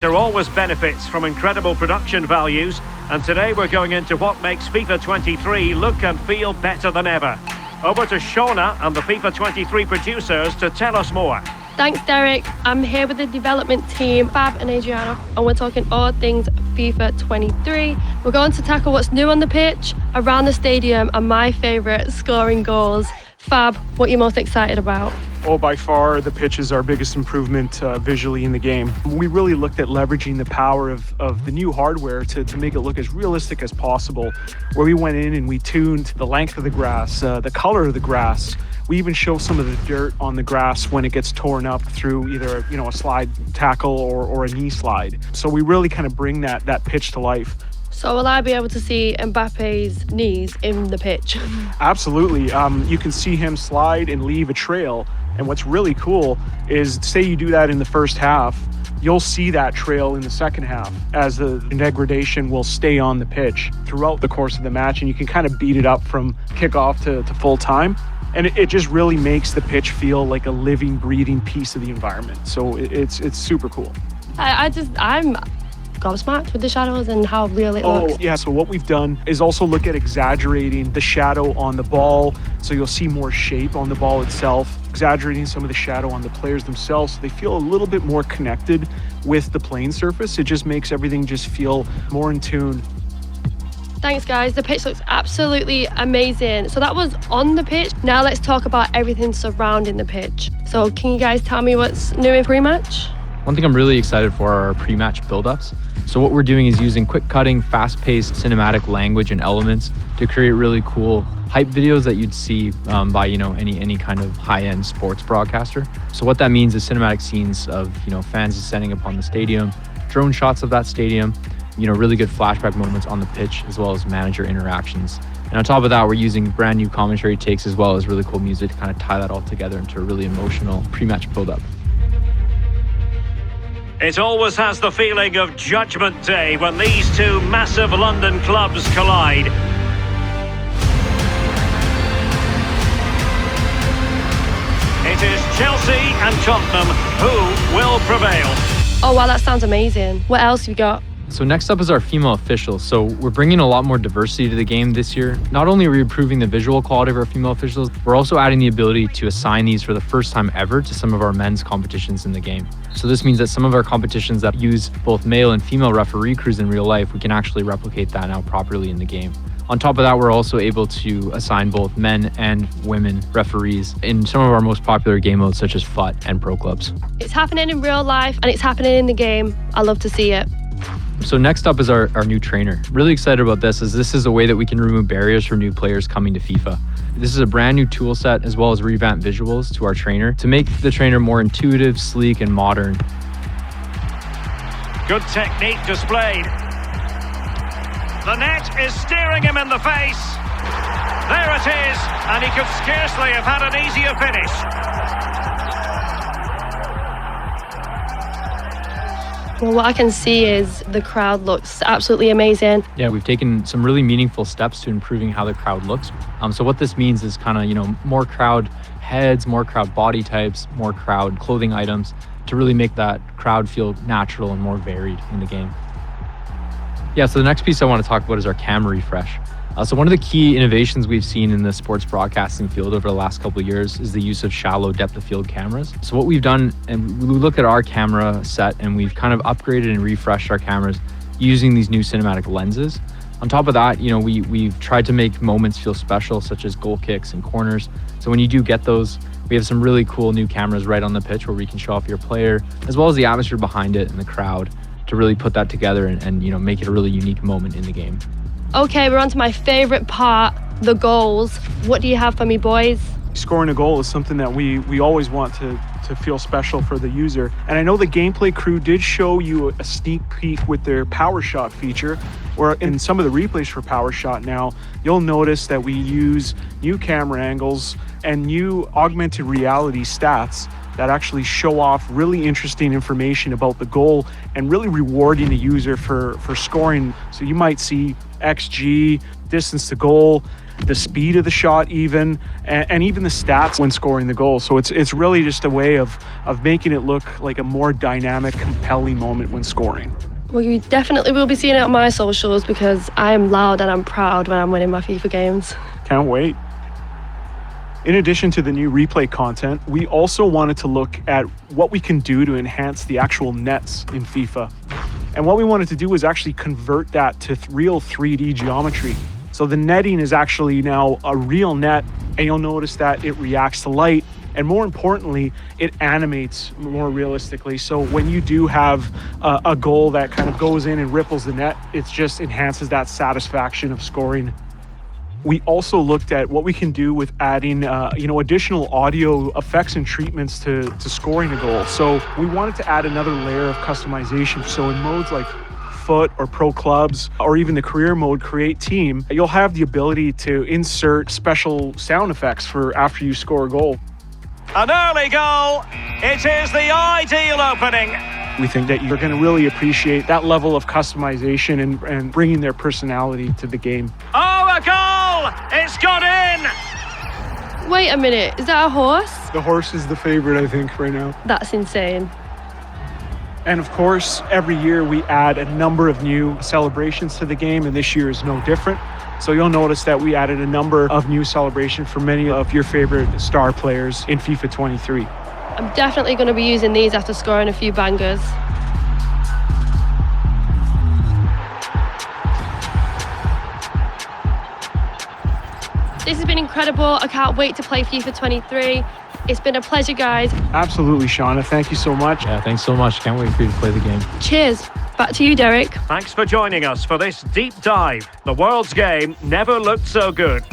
There always benefits from incredible production values, and today we're going into what makes FIFA 23 look and feel better than ever. Over to Shauna and the FIFA 23 producers to tell us more. Thanks, Derek. I'm here with the development team, Fab and Adriana, and we're talking all things FIFA 23. We're going to tackle what's new on the pitch, around the stadium, and my favourite, scoring goals. Fab, what are you most excited about? Oh, by far, the pitch is our biggest improvement visually in the game. We really looked at leveraging the power of the new hardware to make it look as realistic as possible, where we went in and we tuned the length of the grass, the color of the grass. We even show some of the dirt on the grass when it gets torn up through either a slide tackle or a knee slide. So we really kind of bring that pitch to life. So will I be able to see Mbappe's knees in the pitch? Absolutely. You can see him slide and leave a trail. And what's really cool is, say you do that in the first half, you'll see that trail in the second half as the degradation will stay on the pitch throughout the course of the match, and you can kind of beat it up from kickoff to full time. And it just really makes the pitch feel like a living, breathing piece of the environment. So it's super cool. I'm gobsmacked with the shadows and how real it looks. Yeah, so what we've done is also look at exaggerating the shadow on the ball, so you'll see more shape on the ball itself, exaggerating some of the shadow on the players themselves so they feel a little bit more connected with the playing surface. It just makes everything just feel more in tune. Thanks, guys. The pitch looks absolutely amazing. So that was on the pitch. Now let's talk about everything surrounding the pitch. So can you guys tell me what's new in pre-match? One thing I'm really excited for are our pre-match build-ups. So what we're doing is using quick-cutting, fast-paced cinematic language and elements to create really cool hype videos that you'd see by any kind of high-end sports broadcaster. So what that means is cinematic scenes of fans descending upon the stadium, drone shots of that stadium, really good flashback moments on the pitch, as well as manager interactions. And on top of that, we're using brand new commentary takes as well as really cool music to kind of tie that all together into a really emotional pre-match build-up. It always has the feeling of Judgment Day when these two massive London clubs collide. It is Chelsea and Tottenham who will prevail. Oh wow, that sounds amazing. What else have you got? So next up is our female officials. So we're bringing a lot more diversity to the game this year. Not only are we improving the visual quality of our female officials, we're also adding the ability to assign these for the first time ever to some of our men's competitions in the game. So this means that some of our competitions that use both male and female referee crews in real life, we can actually replicate that now properly in the game. On top of that, we're also able to assign both men and women referees in some of our most popular game modes such as FUT and Pro Clubs. It's happening in real life and it's happening in the game. I love to see it. So next up is our new trainer. Really excited about this, as this is a way that we can remove barriers for new players coming to FIFA. This is a brand new tool set as well as revamped visuals to our trainer to make the trainer more intuitive, sleek, and modern. Good technique displayed. The net is staring him in the face. There it is, and he could scarcely have had an easier finish. Well, what I can see is the crowd looks absolutely amazing. Yeah, we've taken some really meaningful steps to improving how the crowd looks. So what this means is kind of, more crowd heads, more crowd body types, more crowd clothing items to really make that crowd feel natural and more varied in the game. Yeah, so the next piece I want to talk about is our camera refresh. So one of the key innovations we've seen in the sports broadcasting field over the last couple of years is the use of shallow depth of field cameras. So what we've done, and we look at our camera set and we've kind of upgraded and refreshed our cameras using these new cinematic lenses. On top of that, we've tried to make moments feel special, such as goal kicks and corners. So when you do get those, we have some really cool new cameras right on the pitch where we can show off your player, as well as the atmosphere behind it and the crowd, to really put that together and make it a really unique moment in the game. Okay, we're on to my favorite part, the goals. What do you have for me, boys? Scoring a goal is something that we always want to feel special for the user. And I know the gameplay crew did show you a sneak peek with their power shot feature, or in some of the replays for power shot now, you'll notice that we use new camera angles and new augmented reality stats that actually show off really interesting information about the goal and really rewarding the user for scoring. So you might see XG, distance to goal, the speed of the shot even, and even the stats when scoring the goal. So it's really just a way of making it look like a more dynamic, compelling moment when scoring. Well, you definitely will be seeing it on my socials because I am loud and I'm proud when I'm winning my FIFA games. Can't wait. In addition to the new replay content, we also wanted to look at what we can do to enhance the actual nets in FIFA. And what we wanted to do was actually convert that to real 3D geometry. So the netting is actually now a real net, and you'll notice that it reacts to light, and more importantly, it animates more realistically. So when you do have a goal that kind of goes in and ripples the net, it just enhances that satisfaction of scoring. We also looked at what we can do with adding, additional audio effects and treatments to scoring a goal. So we wanted to add another layer of customization. So in modes like Foot or Pro Clubs, or even the career mode Create Team, you'll have the ability to insert special sound effects for after you score a goal. An early goal. It is the ideal opening. We think that you're going to really appreciate that level of customization and bringing their personality to the game. Oh, a goal! It's gone in! Wait a minute, is that a horse? The horse is the favorite, I think, right now. That's insane. And of course, every year we add a number of new celebrations to the game, and this year is no different. So you'll notice that we added a number of new celebrations for many of your favorite star players in FIFA 23. I'm definitely going to be using these after scoring a few bangers. This has been incredible. I can't wait to play FIFA 23. It's been a pleasure, guys. Absolutely, Shauna. Thank you so much. Yeah, thanks so much. Can't wait for you to play the game. Cheers. Back to you, Derek. Thanks for joining us for this deep dive. The world's game never looked so good.